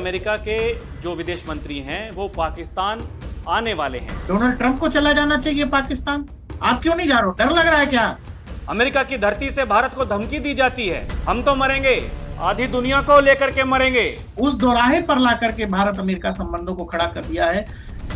America के जो विदेश मंत्री हैं वो पाकिस्तान आने वाले हैं। डोनाल्ड ट्रंप को चला जाना चाहिए पाकिस्तान। आप क्यों नहीं जा रहे हो? डर लग रहा है क्या? अमेरिका की धरती से भारत को धमकी दी जाती है, हम तो मरेंगे, आधी दुनिया को लेकर के मरेंगे। उस दोराहे पर ला करके भारत अमेरिका संबंधों को खड़ा कर दिया है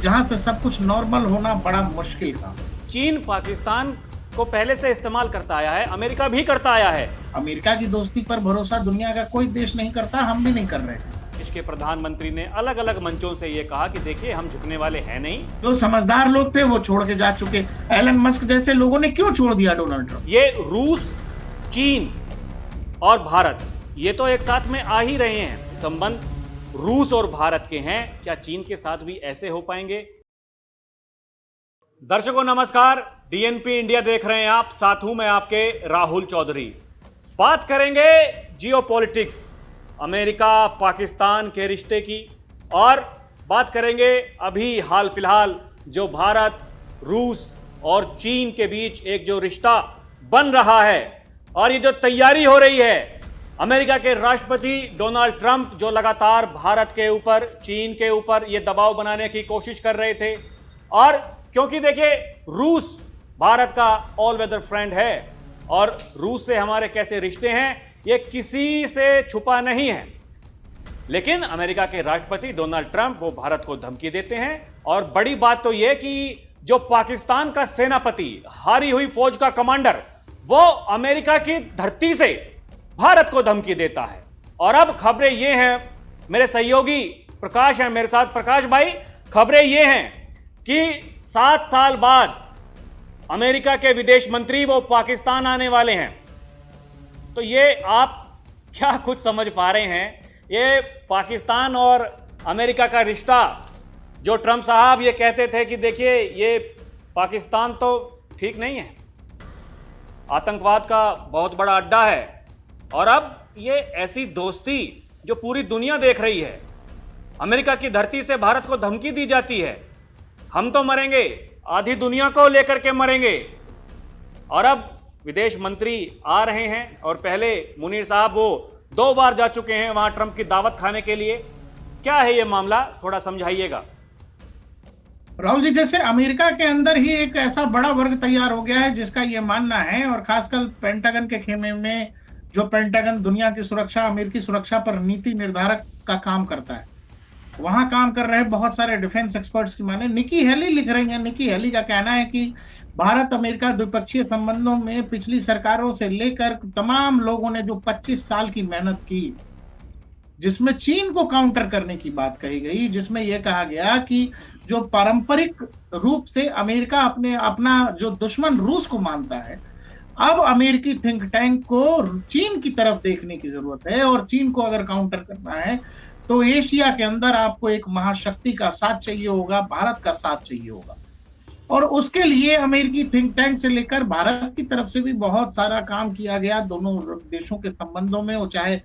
जहां से सब कुछ नॉर्मल होना बड़ा मुश्किल था। चीन पाकिस्तान को पहले से इस्तेमाल करता आया है, अमेरिका भी करता आया है। अमेरिका की दोस्ती पर भरोसा दुनिया का कोई देश नहीं करता, हम भी नहीं कर रहे हैं। इसके प्रधानमंत्री ने अलग अलग मंचों से ये कहा कि देखिए हम झुकने वाले हैं नहीं। जो समझदार लोग थे वो छोड़ के जा चुके। एलन मस्क जैसे लोगों ने क्यों छोड़ दिया डोनाल्ड ट्रंप? ये रूस, चीन और भारत ये तो एक साथ में आ ही रहे हैं। संबंध रूस और भारत के हैं, क्या चीन के साथ भी ऐसे हो पाएंगे? दर्शकों नमस्कार, डीएनपी इंडिया देख रहे हैं आप, साथ हूं मैं आपके राहुल चौधरी। बात करेंगे जियोपॉलिटिक्स, अमेरिका पाकिस्तान के रिश्ते की, और बात करेंगे अभी हाल फिलहाल जो भारत, रूस और चीन के बीच एक जो रिश्ता बन रहा है और ये जो तैयारी हो रही है। अमेरिका के राष्ट्रपति डोनाल्ड ट्रंप जो लगातार भारत के ऊपर, चीन के ऊपर ये दबाव बनाने की कोशिश कर रहे थे, और क्योंकि देखिए रूस भारत का ऑल वेदर फ्रेंड है और रूस से हमारे कैसे रिश्ते हैं ये किसी से छुपा नहीं है, लेकिन अमेरिका के राष्ट्रपति डोनाल्ड ट्रंप वो भारत को धमकी देते हैं। और बड़ी बात तो यह कि जो पाकिस्तान का सेनापति, हारी हुई फौज का कमांडर, वो अमेरिका की धरती से भारत को धमकी देता है। और अब खबरें ये हैं, मेरे सहयोगी प्रकाश हैं मेरे साथ। प्रकाश भाई, खबरें ये हैं कि 7 साल बाद अमेरिका के विदेश मंत्री वो पाकिस्तान आने वाले हैं। तो ये आप क्या कुछ समझ पा रहे हैं? ये पाकिस्तान और अमेरिका का रिश्ता, जो ट्रंप साहब ये कहते थे कि देखिए ये पाकिस्तान तो ठीक नहीं है, आतंकवाद का बहुत बड़ा अड्डा है, और अब ये ऐसी दोस्ती जो पूरी दुनिया देख रही है, अमेरिका की धरती से भारत को धमकी दी जाती है, हम तो मरेंगे, आधी दुनिया को लेकर के मरेंगे। और अब विदेश मंत्री आ रहे हैं, और पहले मुनीर साहब वो 2 बार जा चुके हैं वहां ट्रंप की दावत खाने के लिए। क्या है ये मामला, थोड़ा समझाइएगा। राहुल जी, जैसे अमेरिका के अंदर ही एक ऐसा बड़ा वर्ग तैयार हो गया है जिसका ये मानना है, और खासकर पेंटागन के खेमे में, जो पेंटागन दुनिया की सुरक्षा, अमेरिकी सुरक्षा पर नीति निर्धारक का काम करता है, वहां काम कर रहे बहुत सारे डिफेंस एक्सपर्ट्स की माने निकी हेली लिख रही हैं। निकी हेली का कहना है कि भारत अमेरिका द्विपक्षीय संबंधों में पिछली सरकारों से लेकर तमाम लोगों ने जो 25 साल की मेहनत की, जिसमें चीन को काउंटर करने की बात कही गई, जिसमें यह कहा गया कि जो पारंपरिक रूप से अमेरिका अपना जो दुश्मन रूस को मानता है, अब अमेरिकी थिंक टैंक को चीन की तरफ देखने की जरूरत है, और चीन को अगर काउंटर करना है तो एशिया के अंदर आपको एक महाशक्ति का साथ चाहिए होगा, भारत का साथ चाहिए होगा। और उसके लिए अमेरिकी थिंक टैंक से लेकर भारत की तरफ से भी बहुत सारा काम किया गया दोनों देशों के संबंधों में, वो चाहे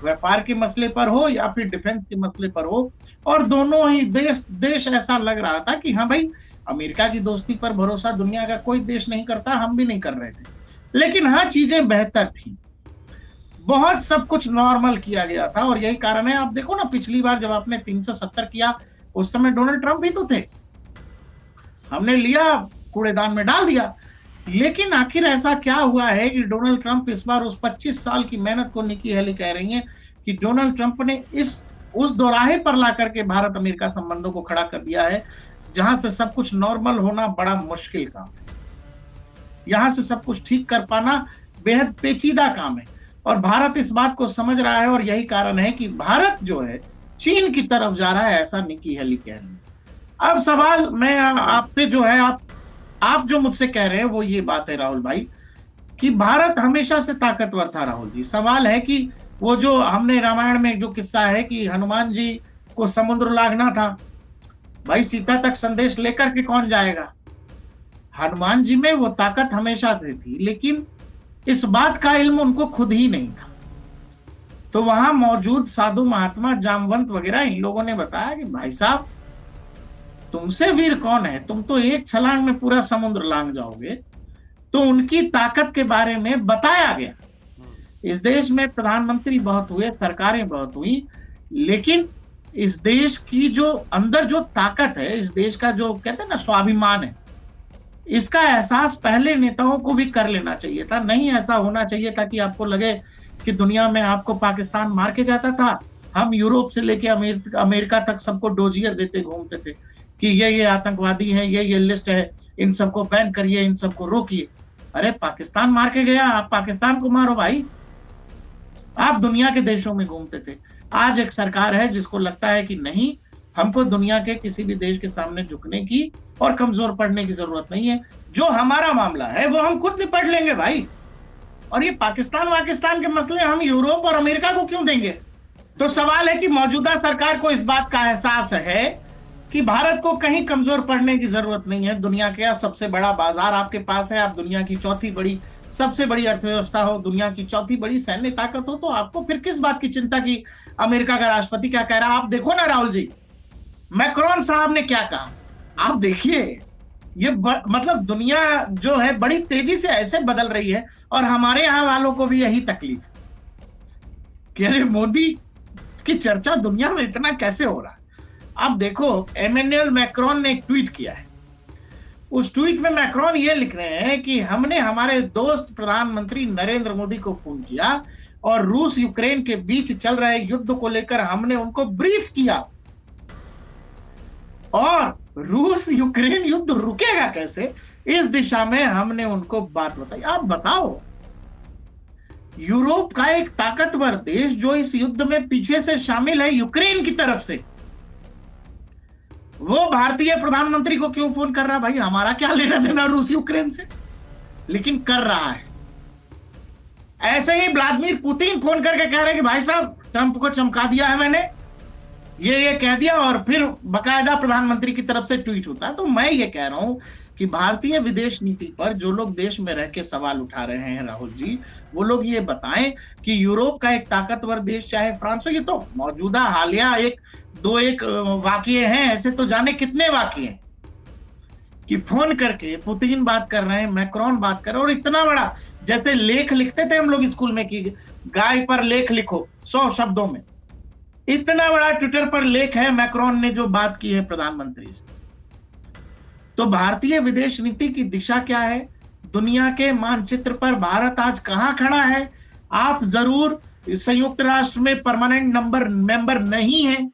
व्यापार के मसले पर हो या फिर डिफेंस के मसले पर हो। और दोनों ही देश ऐसा लग रहा था कि हाँ भाई, अमेरिका की दोस्ती पर भरोसा दुनिया का कोई देश नहीं करता, हम भी नहीं कर रहे थे, लेकिन हाँ चीजें बेहतर थी, बहुत सब कुछ नॉर्मल किया गया था। और यही कारण है, आप देखो ना, पिछली बार जब आपने 370 किया उस समय डोनाल्ड ट्रंप भी तो थे, हमने लिया, कूड़ेदान में डाल दिया। लेकिन आखिर ऐसा क्या हुआ है कि डोनाल्ड ट्रंप इस बार उस 25 साल की मेहनत को, निकी हेली कह रही हैं कि डोनाल्ड ट्रंप ने उस दोराहे पर ला करके भारत अमेरिका संबंधों को खड़ा कर दिया है जहां से सब कुछ नॉर्मल होना बड़ा मुश्किल काम है। यहां से सब कुछ ठीक कर पाना बेहद पेचीदा काम है, और भारत इस बात को समझ रहा है, और यही कारण है कि भारत जो है चीन की तरफ जा रहा है, ऐसा निकी हेली कह रही है। अब सवाल मैं आपसे जो है, आप जो मुझसे कह रहे हैं वो ये बात है राहुल भाई कि भारत हमेशा से ताकतवर था। राहुल जी, सवाल है कि वो जो हमने रामायण में जो किस्सा है कि हनुमान जी को समुद्र लागना था, भाई सीता तक संदेश लेकर के कौन जाएगा? हनुमान जी में वो ताकत हमेशा से थी, लेकिन इस बात का इल्म उनको खुद ही नहीं था। तो वहां मौजूद साधु महात्मा, जामवंत वगैरह, इन लोगों ने बताया कि भाई साहब, तुमसे वीर कौन है, तुम तो एक छलांग में पूरा समुद्र लांग जाओगे। तो उनकी ताकत के बारे में बताया गया। इस देश में प्रधानमंत्री बहुत हुए, सरकारें बहुत हुई, लेकिन इस देश की जो अंदर जो ताकत है, इस देश का जो कहते हैं ना स्वाभिमान है, इसका एहसास पहले नेताओं को भी कर लेना चाहिए था। नहीं ऐसा होना चाहिए था कि आपको लगे कि दुनिया में आपको पाकिस्तान मार के जाता था, हम यूरोप से लेके अमेरिका तक सबको डोजियर देते घूमते थे कि ये आतंकवादी हैं, ये लिस्ट है, इन सबको बैन करिए, इन सबको रोकिए। अरे पाकिस्तान मार के गया, आप पाकिस्तान को मारो भाई। आप दुनिया के देशों में घूमते थे। आज एक सरकार है जिसको लगता है कि नहीं, हमको दुनिया के किसी भी देश के सामने झुकने की और कमजोर पड़ने की जरूरत नहीं है। जो हमारा मामला है वो हम खुद निपट लेंगे भाई। और ये पाकिस्तान के मसले हम यूरोप और अमेरिका को क्यों देंगे? तो सवाल है कि मौजूदा सरकार को इस बात का एहसास है कि भारत को कहीं कमजोर पड़ने की जरूरत नहीं है। दुनिया का सबसे बड़ा बाजार आपके पास है, आप दुनिया की सबसे बड़ी अर्थव्यवस्था हो, दुनिया की चौथी बड़ी सैन्य ताकत हो, तो आपको फिर किस बात की चिंता की अमेरिका का राष्ट्रपति क्या कह रहा है? आप देखो ना राहुल जी, मैक्रोन साहब ने क्या कहा, आप देखिए। ये मतलब दुनिया जो है बड़ी तेजी से ऐसे बदल रही है, और हमारे यहाँ वालों को भी यही तकलीफ कि अरे मोदी की चर्चा दुनिया में इतना कैसे हो रहा है। आप देखो, एमेन्युअल मैक्रोन ने एक ट्वीट किया है। उस ट्वीट में मैक्रोन ये लिख रहे हैं कि हमने हमारे दोस्त प्रधानमंत्री नरेंद्र मोदी को फोन किया और रूस यूक्रेन के बीच चल रहे युद्ध को लेकर हमने उनको ब्रीफ किया, और रूस यूक्रेन युद्ध रुकेगा कैसे, इस दिशा में हमने उनको बात बताई। आप बताओ, यूरोप का एक ताकतवर देश जो इस युद्ध में पीछे से शामिल है यूक्रेन की तरफ से, वो भारतीय प्रधानमंत्री को क्यों फोन कर रहा है? भाई हमारा क्या लेना देना रूस यूक्रेन से, लेकिन कर रहा है। ऐसे ही व्लादिमीर पुतिन फोन करके कह रहे हैं कि भाई साहब ट्रंप को चमका दिया है मैंने, ये कह दिया, और फिर बकायदा प्रधानमंत्री की तरफ से ट्वीट होता है। तो मैं ये कह रहा हूं कि भारतीय विदेश नीति पर जो लोग देश में रह के सवाल उठा रहे हैं राहुल जी, वो लोग ये बताएं कि यूरोप का एक ताकतवर देश चाहे फ्रांस हो, ये तो मौजूदा हालिया एक वाकये हैं, ऐसे तो जाने कितने वाकये हैं कि फोन करके पुतिन बात कर रहे हैं, मैक्रोन बात कर रहे हैं, और इतना बड़ा, जैसे लेख लिखते थे हम लोग स्कूल में कि गाय पर लेख लिखो 100 शब्दों में, इतना बड़ा ट्विटर पर लेख है मैक्रोन ने जो बात की है प्रधानमंत्री से। तो भारतीय विदेश नीति की दिशा क्या है? दुनिया के मानचित्र पर भारत आज कहां खड़ा है? आप जरूर संयुक्त राष्ट्र में परमानेंट मेंबर नहीं है,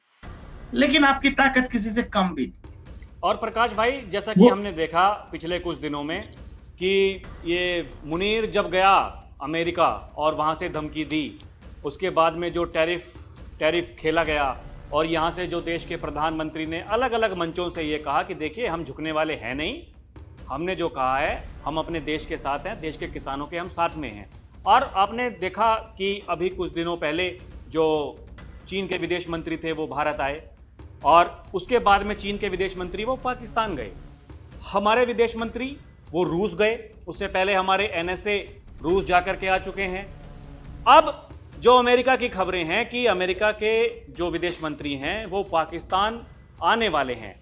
लेकिन आपकी ताकत किसी से कम भी नहीं। और प्रकाश भाई, जैसा कि हमने देखा पिछले कुछ दिनों में कि ये मुनीर जब गया अमेरिका और वहां से धमकी दी, उसके बाद में जो टैरिफ खेला गया, और यहाँ से जो देश के प्रधानमंत्री ने अलग अलग मंचों से ये कहा कि देखिए हम झुकने वाले हैं नहीं, हमने जो कहा है हम अपने देश के साथ हैं, देश के किसानों के हम साथ में हैं। और आपने देखा कि अभी कुछ दिनों पहले जो चीन के विदेश मंत्री थे वो भारत आए, और उसके बाद में चीन के विदेश मंत्री वो पाकिस्तान गए। हमारे विदेश मंत्री वो रूस गए, उससे पहले हमारे NSA रूस जाकर के आ चुके हैं। अब जो अमेरिका की खबरें हैं कि अमेरिका के जो विदेश मंत्री हैं वो पाकिस्तान आने वाले हैं,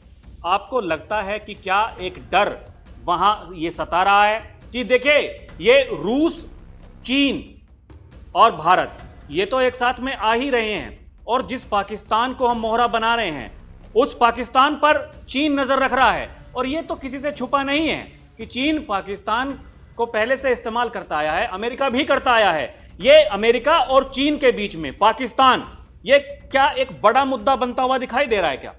आपको लगता है कि क्या एक डर वहां ये सता रहा है कि देखिए ये रूस, चीन और भारत ये तो एक साथ में आ ही रहे हैं, और जिस पाकिस्तान को हम मोहरा बना रहे हैं उस पाकिस्तान पर चीन नजर रख रहा है। और ये तो किसी से छुपा नहीं है कि चीन पाकिस्तान को पहले से इस्तेमाल करता आया है, अमेरिका भी करता आया है। ये अमेरिका और चीन के बीच में पाकिस्तान, ये क्या एक बड़ा मुद्दा बनता हुआ दिखाई दे रहा है क्या?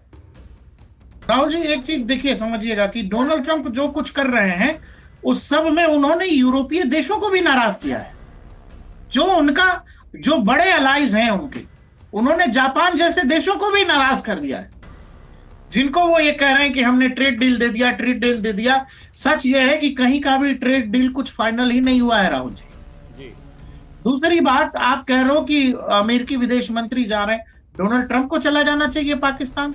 राहुल जी, एक चीज देखिए, समझिएगा कि डोनाल्ड ट्रंप जो कुछ कर रहे हैं उस सब में उन्होंने यूरोपीय देशों को भी नाराज किया है। जो बड़े अलाइज हैं उन्होंने जापान जैसे देशों को भी नाराज कर दिया है, जिनको वो ये कह रहे हैं कि हमने ट्रेड डील दे दिया। सच ये है कि कहीं का भी ट्रेड डील कुछ फाइनल ही नहीं हुआ है राहुल जी। दूसरी बात, आप कह रहे हो कि अमेरिकी विदेश मंत्री जा रहे हैं, डोनाल्ड ट्रंप को चला जाना चाहिए पाकिस्तान,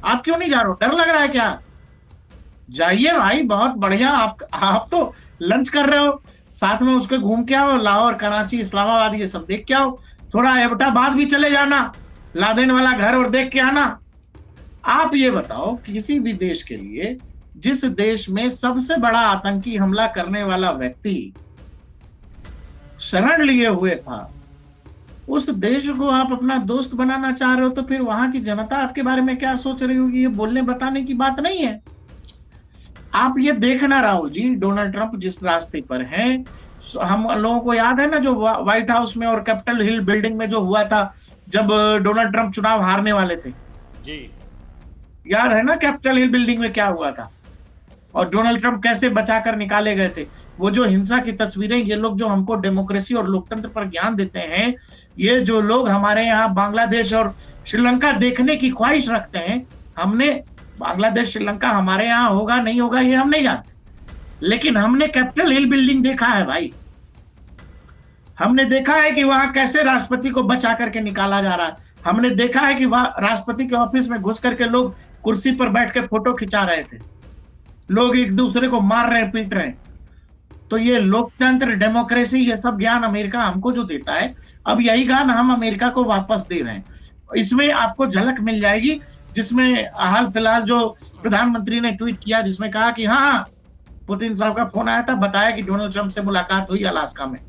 आप क्यों नहीं जा रहे हो? डर लग रहा है क्या? जाइए भाई, बहुत बढ़िया। आप तो लंच कर रहे हो, साथ में उसके घूम के आओ, लाहौर, कराची, इस्लामाबाद ये सब देख के आओ, थोड़ा एबटाबाद भी चले जाना, लादेन वाला घर और देख के आना। आप ये बताओ, किसी भी देश के लिए जिस देश में सबसे बड़ा आतंकी हमला करने वाला व्यक्ति शरण लिए हुए था, उस देश को आप अपना दोस्त बनाना चाह रहे हो, तो फिर वहां की जनता आपके बारे में क्या सोच रही होगी, ये बोलने बताने की बात नहीं है। आप ये देखना राहुल जी, डोनाल्ड ट्रंप जिस रास्ते पर हैं, हम लोगों को याद है ना जो व्हाइट हाउस में और कैपिटल हिल बिल्डिंग में जो हुआ था जब डोनाल्ड ट्रंप चुनाव हारने वाले थे जी। याद है ना कैपिटल हिल बिल्डिंग में क्या हुआ था, और डोनाल्ड ट्रंप कैसे बचाकर निकाले गए थे। वो जो हिंसा की तस्वीरें, ये लोग जो हमको डेमोक्रेसी और लोकतंत्र पर ज्ञान देते हैं, ये जो लोग हमारे यहाँ बांग्लादेश और श्रीलंका देखने की ख्वाहिश रखते हैं, हमने बांग्लादेश श्रीलंका हमारे यहाँ होगा नहीं होगा ये हम नहीं जानते, लेकिन हमने कैपिटल हिल बिल्डिंग देखा है भाई। हमने देखा है कि वहां कैसे राष्ट्रपति को बचा करके निकाला जा रहा है। हमने देखा है कि वहां राष्ट्रपति के ऑफिस में घुस करके लोग कुर्सी पर बैठ के फोटो खिंचा रहे थे, लोग एक दूसरे को मार रहे हैं, पीट रहे हैं। तो ये लोकतंत्र, डेमोक्रेसी, ये सब ज्ञान अमेरिका हमको जो देता है, अब यही ज्ञान हम अमेरिका को वापस दे रहे हैं। इसमें आपको झलक मिल जाएगी, जिसमें हाल फिलहाल जो प्रधानमंत्री ने ट्वीट किया, जिसमें कहा कि हाँ, पुतिन साहब का फोन आया था, बताया कि डोनाल्ड ट्रंप से मुलाकात हुई अलास्का में।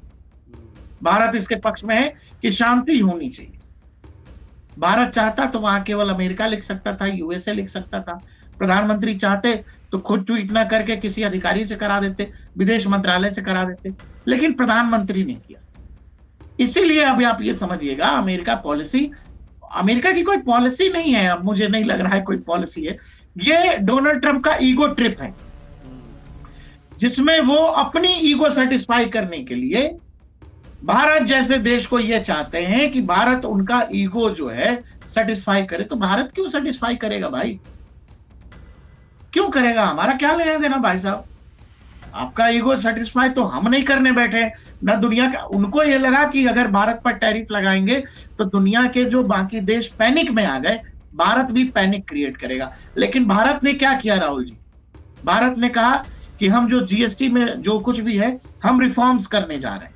भारत इसके पक्ष में है कि शांति होनी चाहिए। भारत चाहता तो वहां केवल अमेरिका लिख सकता था, यूएसए लिख सकता था। प्रधानमंत्री चाहते तो खुद ट्वीट ना करके किसी अधिकारी से करा देते, विदेश मंत्रालय से करा देते, लेकिन प्रधानमंत्री ने किया। इसीलिए अभी आप ये समझिएगा, अमेरिका पॉलिसी, अमेरिका की कोई पॉलिसी नहीं है, अब मुझे नहीं लग रहा है कोई पॉलिसी है। ये डोनाल्ड ट्रंप का ईगो ट्रिप है, जिसमें वो अपनी ईगो सेटिस्फाई करने के लिए भारत जैसे देश को ये चाहते हैं कि भारत उनका ईगो जो है सेटिस्फाई करे। तो भारत क्यों सेटिस्फाई करेगा भाई, क्यों करेगा? हमारा क्या लेना देना भाई साहब, आपका ईगो सेटिस्फाई तो हम नहीं करने बैठे ना दुनिया का। उनको ये लगा कि अगर भारत पर टैरिफ लगाएंगे तो दुनिया के जो बाकी देश पैनिक में आ गए, भारत भी पैनिक क्रिएट करेगा। लेकिन भारत ने क्या किया राहुल जी, भारत ने कहा कि हम जो जीएसटी में जो कुछ भी है हम रिफॉर्म्स करने जा रहे हैं।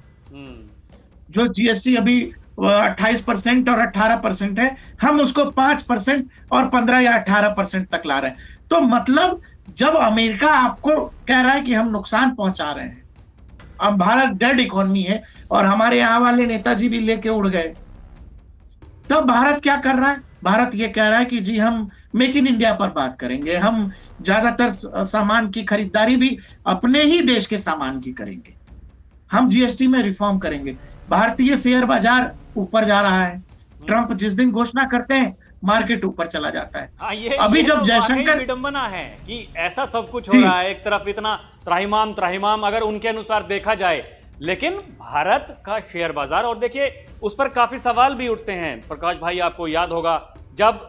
जो जीएसटी अभी 28% और 18% है, हम उसको 5% और 15 या 18% तक ला रहे हैं। तो मतलब जब अमेरिका आपको कह रहा है कि हम नुकसान पहुंचा रहे हैं, अब भारत डेड इकोनॉमी है और हमारे यहाँ वाले नेताजी भी लेके उड़ गए, तब भारत क्या कर रहा है? भारत ये कह रहा है कि जी हम मेक इन इंडिया पर बात करेंगे, हम ज्यादातर सामान की खरीदारी भी अपने ही देश के सामान की करेंगे, हम जीएसटी में रिफॉर्म करेंगे। भारतीय शेयर बाजार ऊपर जा रहा है, ट्रंप जिस दिन घोषणा करते हैं मार्केट ऊपर चला जाता है। अभी जब जयशंकर, विडंबना है कि ऐसा सब कुछ हो रहा है, एक तरफ इतना त्राहिमाम अगर उनके अनुसार देखा जाए, लेकिन भारत का शेयर बाजार, और देखिए उस पर काफी सवाल भी उठते हैं। प्रकाश भाई, आपको याद होगा जब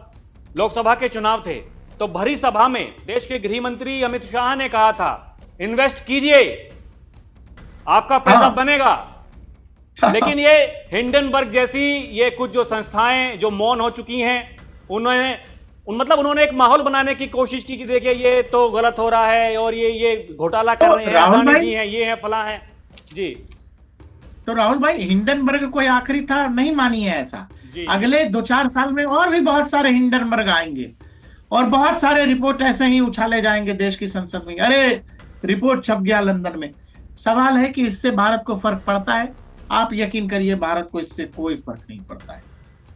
लोकसभा के चुनाव थे तो भरी सभा में देश के गृह मंत्री अमित शाह ने कहा था, इन्वेस्ट कीजिए, आपका पैसा बनेगा। लेकिन ये हिंडनबर्ग जैसी ये कुछ जो संस्थाएं जो मौन हो चुकी हैं, उन्होंने एक माहौल बनाने की कोशिश की कि देखिए ये तो गलत हो रहा है और ये घोटाला कर रहे हैं, अदानी जी हैं, ये हैं, फला हैं जी। तो राहुल भाई, हिंडनबर्ग कोई आखिरी था नहीं, मानिए ऐसा। अगले 2-4 साल में और भी बहुत सारे हिंडनबर्ग आएंगे और बहुत सारे रिपोर्ट ऐसे ही उछाले जाएंगे देश की संसद में। अरे रिपोर्ट छप गया लंदन में। सवाल है कि इससे भारत को फर्क पड़ता है? आप यकीन करिए, भारत को इससे कोई फर्क नहीं पड़ता है।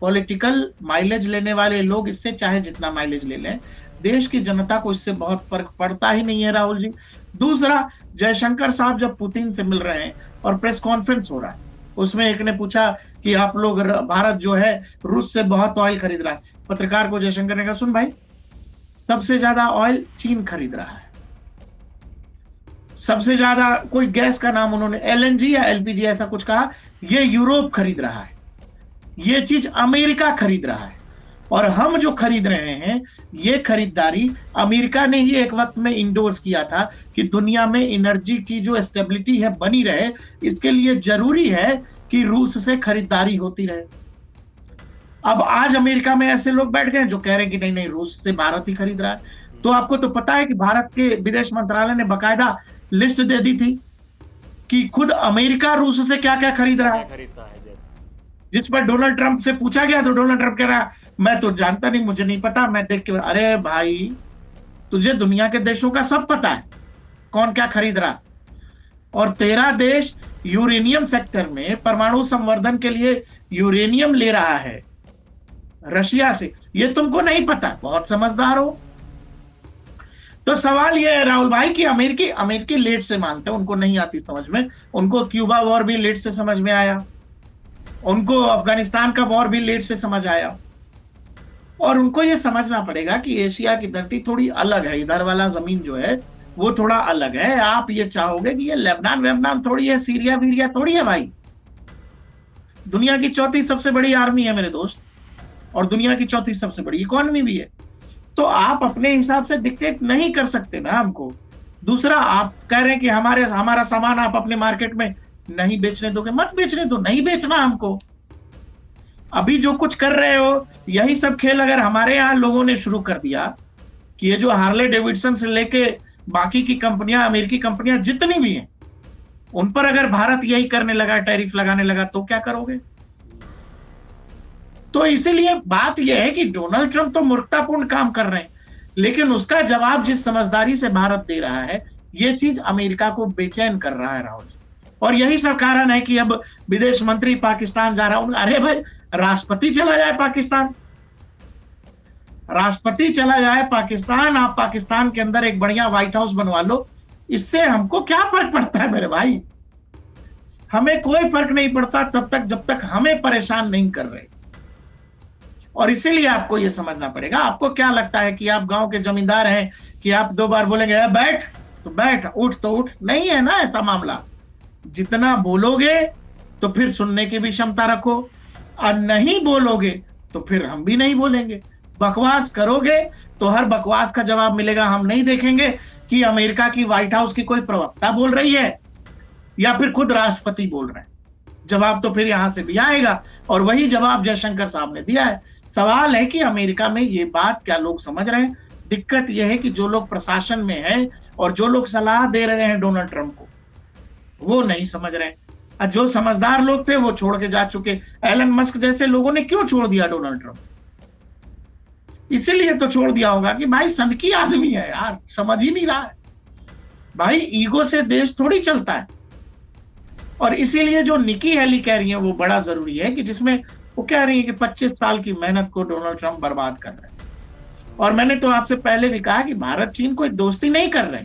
पॉलिटिकल माइलेज लेने वाले लोग इससे चाहे जितना माइलेज ले लें, देश की जनता को इससे बहुत फर्क पड़ता ही नहीं है राहुल जी। दूसरा, जयशंकर साहब जब पुतिन से मिल रहे हैं और प्रेस कॉन्फ्रेंस हो रहा है, उसमें एक ने पूछा कि आप लोग, भारत जो है रूस से बहुत ऑयल खरीद रहा है। पत्रकार को जयशंकर ने कहा, सुन भाई, सबसे ज्यादा ऑयल चीन खरीद रहा है, सबसे ज्यादा कोई गैस का नाम उन्होंने एलएनजी या एलपीजी ऐसा कुछ कहा, ये यूरोप खरीद रहा है, ये चीज अमेरिका खरीद रहा है, और हम जो खरीद रहे हैं ये खरीदारी अमेरिका ने ही एक वक्त में इंडोर्स किया था कि दुनिया में एनर्जी की जो स्टेबिलिटी है बनी रहे, इसके लिए जरूरी है कि रूस से खरीदारी होती रहे। अब आज अमेरिका में ऐसे लोग बैठ गए जो कह रहे हैं कि नहीं नहीं, रूस से भारत ही खरीद रहा है। तो आपको तो पता है कि भारत के विदेश मंत्रालय ने बकायदा लिस्ट दे दी थी कि खुद अमेरिका रूस से क्या क्या खरीद रहा है। जिस पर डोनाल्ड ट्रंप से पूछा गया तो डोनाल्ड ट्रंप कह रहा, मैं तो जानता नहीं, मुझे नहीं पता, मैं देख के। अरे भाई, तुझे दुनिया के देशों का सब पता है कौन क्या खरीद रहा, और तेरा देश यूरेनियम सेक्टर में परमाणु संवर्धन के लिए यूरेनियम ले रहा है रशिया से, ये तुमको नहीं पता? बहुत समझदार हो। तो सवाल ये है राहुल भाई कि अमेरिकी लेट से मानते हैं, उनको नहीं आती समझ में। उनको क्यूबा वॉर भी लेट से समझ में आया, उनको अफगानिस्तान का वॉर भी लेट से समझ आया, और उनको ये समझना पड़ेगा कि एशिया की धरती थोड़ी अलग है, इधर वाला जमीन जो है वो थोड़ा अलग है। आप ये चाहोगे कि ये लेबनान वेबनान थोड़ी है, सीरिया वीरिया थोड़ी है भाई। दुनिया की चौथी सबसे बड़ी आर्मी है मेरे दोस्त, और दुनिया की चौथी सबसे बड़ी इकोनॉमी भी है। तो आप अपने हिसाब से डिक्टेट नहीं कर सकते ना हमको। दूसरा, आप कह रहे हैं कि हमारा सामान आप अपने मार्केट में नहीं बेचने दोगे, मत बेचने दो, नहीं बेचना हमको। अभी जो कुछ कर रहे हो, यही सब खेल अगर हमारे यहाँ लोगों ने शुरू कर दिया कि ये जो हार्ले डेविडसन से लेके बाकी की कंपनियां, अमेरिकी कंपनियां जितनी भी हैं, उन पर अगर भारत यही करने लगा, टैरिफ लगाने लगा, तो क्या करोगे? तो इसीलिए बात यह है कि डोनाल्ड ट्रंप तो मूर्खतापूर्ण काम कर रहे हैं, लेकिन उसका जवाब जिस समझदारी से भारत दे रहा है, ये चीज अमेरिका को बेचैन कर रहा है राहुल। और यही सब कारण है कि अब विदेश मंत्री पाकिस्तान जा रहा हूं। अरे भाई, राष्ट्रपति चला जाए पाकिस्तान, राष्ट्रपति चला जाए पाकिस्तान, आप पाकिस्तान के अंदर एक बढ़िया व्हाइट हाउस बनवा लो, इससे हमको क्या फर्क पड़ता है मेरे भाई? हमें कोई फर्क नहीं पड़ता तब तक जब तक हमें परेशान नहीं कर रहे। और इसीलिए आपको यह समझना पड़ेगा। आपको क्या लगता है कि आप गांव के जमींदार हैं कि आप 2 बार बोलेंगे बैठ तो बैठ, उठ तो उठ? नहीं है ना ऐसा मामला। जितना बोलोगे तो फिर सुनने की भी क्षमता रखो, और नहीं बोलोगे तो फिर हम भी नहीं बोलेंगे। बकवास करोगे तो हर बकवास का जवाब मिलेगा। हम नहीं देखेंगे कि अमेरिका की व्हाइट हाउस की कोई प्रवक्ता बोल रही है या फिर खुद राष्ट्रपति बोल रहे हैं। जवाब तो फिर यहां से भी आएगा, और वही जवाब जयशंकर साहब ने दिया है। सवाल है कि अमेरिका में ये बात क्या लोग समझ रहे हैं? दिक्कत यह है कि जो लोग प्रशासन में हैं और जो लोग सलाह दे रहे हैं डोनाल्ड ट्रंप को, वो नहीं समझ रहे हैं। और जो समझदार लोग थे वो छोड़ के जा चुके। एलन मस्क जैसे लोगों ने क्यों छोड़ दिया डोनाल्ड ट्रंप? इसीलिए तो छोड़ दिया होगा कि भाई सनकी आदमी है यार, समझ ही नहीं रहा है। भाई ईगो से देश थोड़ी चलता है। और इसीलिए जो निकी हेली कह रही है वो बड़ा जरूरी है, कि जिसमें वो कह रही है कि 25 साल की मेहनत को डोनाल्ड ट्रंप बर्बाद कर रहे हैं। और मैंने तो आपसे पहले भी कहा कि भारत चीन कोई दोस्ती नहीं कर रहे।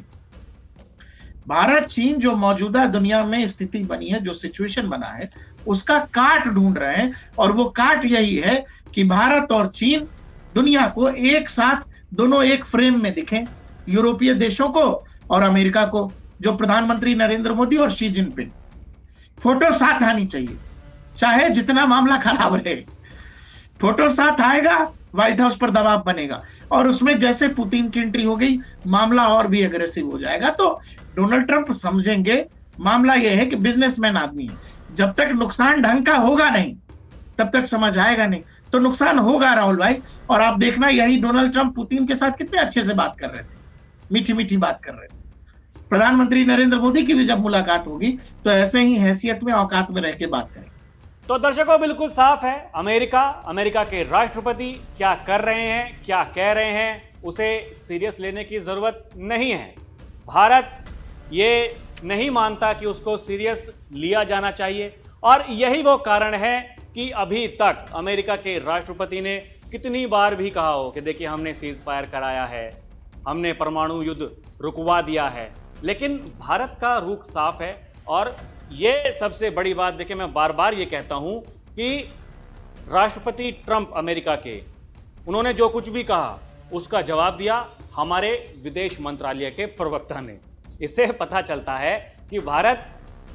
भारत चीन जो मौजूदा दुनिया में स्थिति बनी है, जो सिचुएशन बना है, उसका काट ढूंढ रहे हैं। और वो काट यही है कि भारत और चीन दुनिया को एक साथ, दोनों एक फ्रेम में दिखें, यूरोपीय देशों को और अमेरिका को, जो प्रधानमंत्री नरेंद्र मोदी और शी जिनपिंग। फोटो साथ आनी चाहिए, चाहे जितना मामला खराब रहे, फोटो साथ आएगा, व्हाइट हाउस पर दबाव बनेगा, और उसमें जैसे पुतिन की एंट्री हो गई, मामला और भी एग्रेसिव हो जाएगा। तो डोनाल्ड ट्रंप समझेंगे, मामला यह है कि बिजनेसमैन आदमी है, जब तक नुकसान ढंग का होगा नहीं तब तक समझ आएगा नहीं। तो नुकसान होगा राहुल भाई। और आप देखना, यही डोनाल्ड ट्रंप पुतिन के साथ कितने अच्छे से बात कर रहे थे, मीठी मीठी बात कर रहे थे। प्रधानमंत्री नरेंद्र मोदी की भी जब मुलाकात होगी तो ऐसे ही हैसियत में, औकात में रह के बात करेंगे। तो दर्शकों, बिल्कुल साफ है, अमेरिका के राष्ट्रपति क्या कर रहे हैं, क्या कह रहे हैं, उसे सीरियस लेने की जरूरत नहीं है। भारत ये नहीं मानता कि उसको सीरियस लिया जाना चाहिए। और यही वो कारण है कि अभी तक अमेरिका के राष्ट्रपति ने कितनी बार भी कहा हो कि देखिए हमने सीज फायर कराया है, हमने परमाणु युद्ध रुकवा दिया है, लेकिन भारत का रुख साफ है। और ये सबसे बड़ी बात, देखिए मैं बार बार ये कहता हूं कि राष्ट्रपति ट्रंप अमेरिका के, उन्होंने जो कुछ भी कहा उसका जवाब दिया हमारे विदेश मंत्रालय के प्रवक्ता ने। इससे पता चलता है कि भारत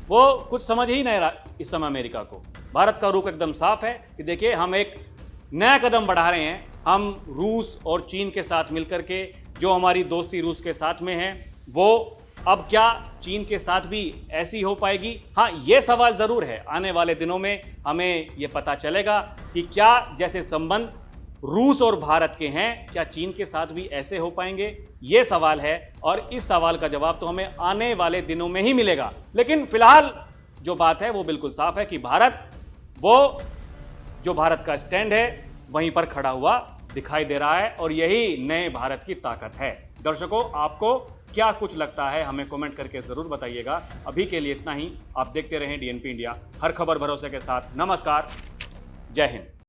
वो कुछ समझ ही नहीं रहा इस समय अमेरिका को। भारत का रुख एकदम साफ है कि देखिए हम एक नया कदम बढ़ा रहे हैं। हम रूस और चीन के साथ मिलकर के, जो हमारी दोस्ती रूस के साथ में है, वो अब क्या चीन के साथ भी ऐसी हो पाएगी? हाँ, ये सवाल जरूर है। आने वाले दिनों में हमें ये पता चलेगा कि क्या जैसे संबंध रूस और भारत के हैं, क्या चीन के साथ भी ऐसे हो पाएंगे? ये सवाल है, और इस सवाल का जवाब तो हमें आने वाले दिनों में ही मिलेगा। लेकिन फिलहाल जो बात है वो बिल्कुल साफ है कि भारत, वो जो भारत का स्टैंड है वहीं पर खड़ा हुआ दिखाई दे रहा है, और यही नए भारत की ताकत है। दर्शकों, आपको क्या कुछ लगता है हमें कमेंट करके जरूर बताइएगा। अभी के लिए इतना ही। आप देखते रहें डीएनपी इंडिया, हर खबर भरोसे के साथ। नमस्कार, जय हिंद।